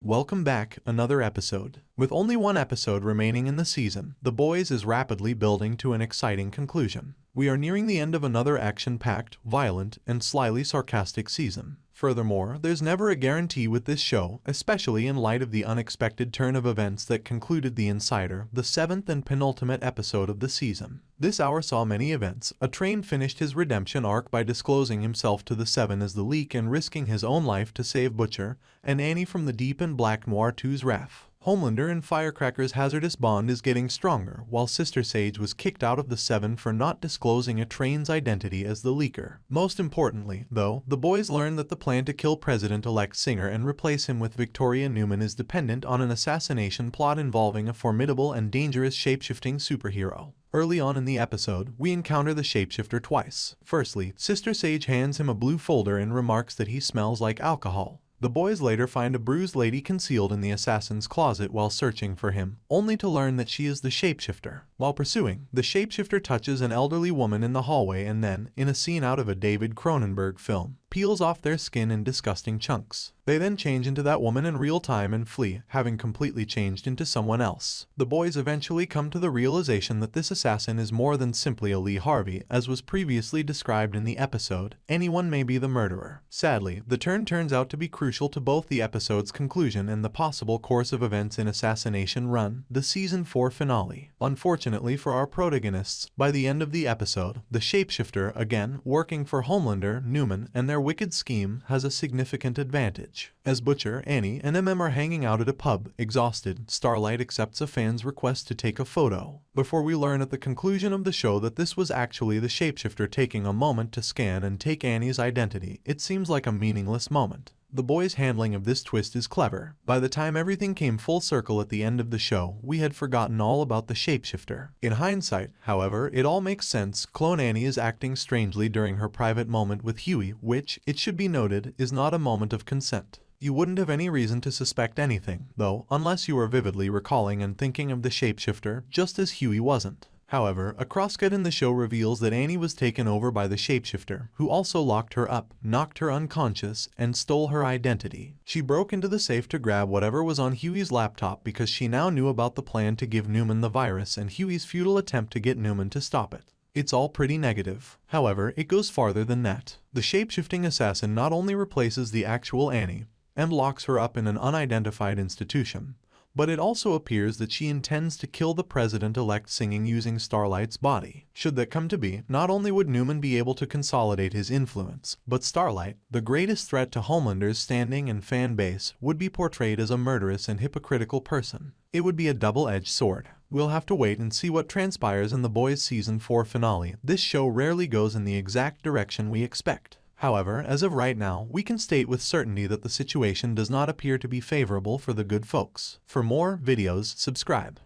Welcome back, another episode. With only one episode remaining in the season, The Boys is rapidly building to an exciting conclusion. We are nearing the end of another action-packed, violent, and slyly sarcastic season. Furthermore, there's never a guarantee with this show, especially in light of the unexpected turn of events that concluded The Insider, the seventh and penultimate episode of the season. This hour saw many events. A train finished his redemption arc by disclosing himself to the Seven as the Leak and risking his own life to save Butcher and Annie from the deep and black Noir 2's wrath. Homelander and Firecracker's hazardous bond is getting stronger, while Sister Sage was kicked out of the Seven for not disclosing a train's identity as the leaker. Most importantly, though, the boys learn that the plan to kill President-elect Singer and replace him with Victoria Newman is dependent on an assassination plot involving a formidable and dangerous shapeshifting superhero. Early on in the episode, we encounter the shapeshifter twice. Firstly, Sister Sage hands him a blue folder and remarks that he smells like alcohol. The boys later find a bruised lady concealed in the assassin's closet while searching for him, only to learn that she is the shapeshifter. While pursuing, the shapeshifter touches an elderly woman in the hallway and then, in a scene out of a David Cronenberg film, peels off their skin in disgusting chunks. They then change into that woman in real time and flee, having completely changed into someone else. The boys eventually come to the realization that this assassin is more than simply a Lee Harvey, as was previously described in the episode. Anyone may be the murderer. Sadly, the turn turns out to be crucial to both the episode's conclusion and the possible course of events in Assassination Run, the Season 4 finale. Unfortunately for our protagonists, by the end of the episode, the shapeshifter, again working for Homelander, Newman, and their wicked scheme, has a significant advantage. As Butcher, Annie, and MM are hanging out at a pub, exhausted, Starlight accepts a fan's request to take a photo. Before we learn at the conclusion of the show that this was actually the shapeshifter taking a moment to scan and take Annie's identity, it seems like a meaningless moment. The boys' handling of this twist is clever. By the time everything came full circle at the end of the show, we had forgotten all about the shapeshifter. In hindsight, however, it all makes sense. Clone Annie is acting strangely during her private moment with Huey, which, it should be noted, is not a moment of consent. You wouldn't have any reason to suspect anything, though, unless you were vividly recalling and thinking of the shapeshifter, just as Huey wasn't. However, a crosscut in the show reveals that Annie was taken over by the shapeshifter, who also locked her up, knocked her unconscious, and stole her identity. She broke into the safe to grab whatever was on Huey's laptop because she now knew about the plan to give Newman the virus and Huey's futile attempt to get Newman to stop it. It's all pretty negative. However, it goes farther than that. The shapeshifting assassin not only replaces the actual Annie and locks her up in an unidentified institution, but it also appears that she intends to kill the president-elect Singing using Starlight's body. Should that come to be, not only would Newman be able to consolidate his influence, but Starlight, the greatest threat to Homelander's standing and fan base, would be portrayed as a murderous and hypocritical person. It would be a double-edged sword. We'll have to wait and see what transpires in The Boys Season 4 finale. This show rarely goes in the exact direction we expect. However, as of right now, we can state with certainty that the situation does not appear to be favorable for the good folks. For more videos, subscribe.